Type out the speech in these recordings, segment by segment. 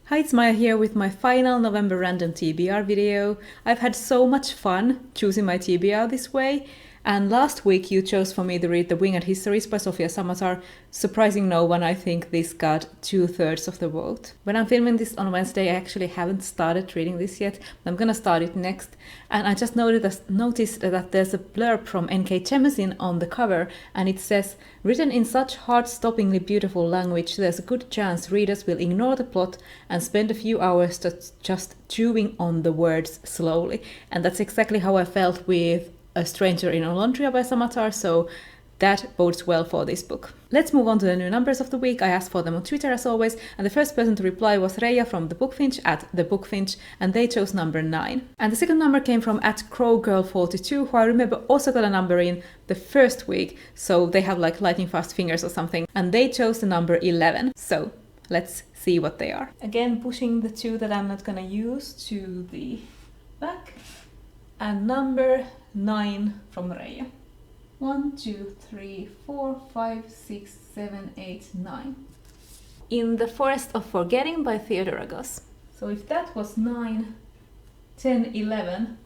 Hi, it's Maija here with my final November Random TBR video. I've had so much fun choosing my TBR this way, and last week you chose for me to read The Winged Histories by Sofia Samatar. Surprising no one, I think this got 2/3 of the vote. When I'm filming this on Wednesday, I actually haven't started reading this yet, but I'm gonna start it next. And I just noticed that there's a blurb from N.K. Jemisin on the cover, and it says, "Written in such heart-stoppingly beautiful language, there's a good chance readers will ignore the plot and spend a few hours just chewing on the words slowly." And that's exactly how I felt with A Stranger in Olondria by Samatar, so that bodes well for this book. Let's move on to the new numbers of the week. I asked for them on Twitter as always, and the first person to reply was Reija from The Bookfinch at The Bookfinch, and they chose number 9. And the second number came from at Crowgirl42, who I remember also got a number in the first week, so they have like lightning fast fingers or something, and they chose the number 11. So let's see what they are. Again, pushing the two that I'm not gonna use to the back, and number 9 from Reija. 1, 2, 3, 4, 5, 6, 7, 8, 9. In the Forest of Forgetting by Theodora Goss. So if that was 9, 10, 11.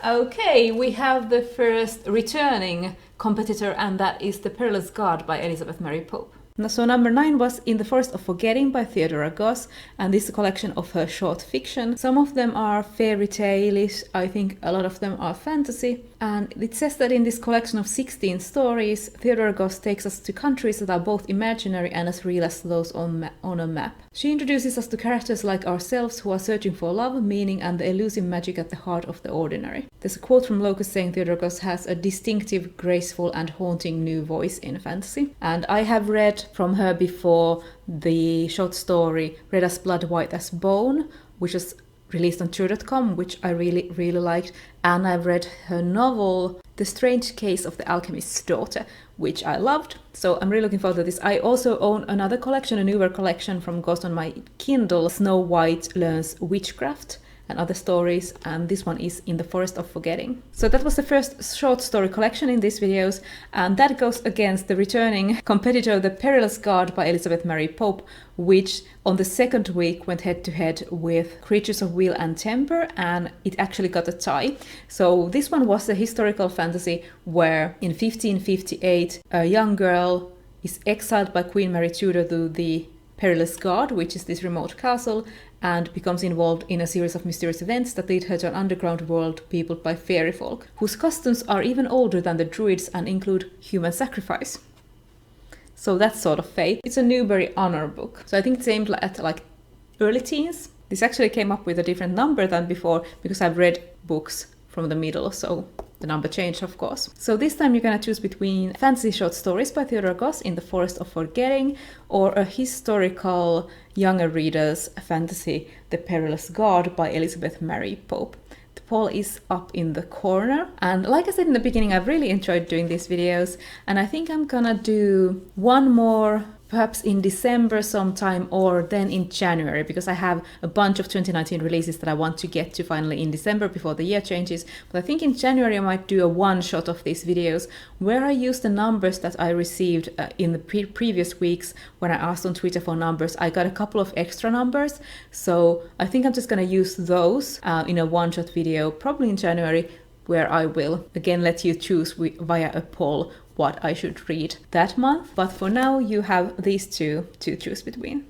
Okay, we have the first returning competitor, and that is The Perilous God by Elizabeth Mary Pope. So number 9 was In the Forest of Forgetting by Theodora Goss, and this is a collection of her short fiction. Some of them are fairy tale-ish, I think a lot of them are fantasy, and it says that in this collection of 16 stories, Theodora Goss takes us to countries that are both imaginary and as real as those on a map. She introduces us to characters like ourselves who are searching for love, meaning, and the elusive magic at the heart of the ordinary. There's a quote from Locus saying Theodora Goss has a distinctive, graceful and haunting new voice in fantasy, and I have read from her before the short story Red as Blood, White as Bone, which was released on True.com, which I really liked, and I've read her novel The Strange Case of the Alchemist's Daughter, which I loved, so I'm really looking forward to this. I also own another collection, a newer collection from Goss on my Kindle, Snow White Learns Witchcraft and Other Stories, and this one is In the Forest of Forgetting. So that was the first short story collection in these videos, and that goes against the returning competitor The Perilous God by Elizabeth Mary Pope, which on the second week went head to head with Creatures of Will and Temper, and it actually got a tie. So this one was a historical fantasy where in 1558 a young girl is exiled by Queen Mary Tudor to the Perilous God, which is this remote castle, and becomes involved in a series of mysterious events that lead her to an underground world peopled by fairy folk, whose customs are even older than the Druids and include human sacrifice. So that's sort of fate. It's a Newbery Honor book, so I think it's aimed at like early teens. This actually came up with a different number than before because I've read books from the middle, so the number changed, of course. So this time you're gonna choose between fantasy short stories by Theodora Goss, In the Forest of Forgetting, or a historical younger readers fantasy, The Perilous God by Elizabeth Mary Pope. The poll is up in the corner, and like I said in the beginning, I've really enjoyed doing these videos, and I think I'm gonna do one more perhaps in December sometime, or then in January, because I have a bunch of 2019 releases that I want to get to finally in December before the year changes. But I think in January I might do a one-shot of these videos where I use the numbers that I received in the previous weeks when I asked on Twitter for numbers. I got a couple of extra numbers, so I think I'm just gonna use those in a one-shot video, probably in January, where I will again let you choose via a poll what I should read that month. But for now, you have these two to choose between.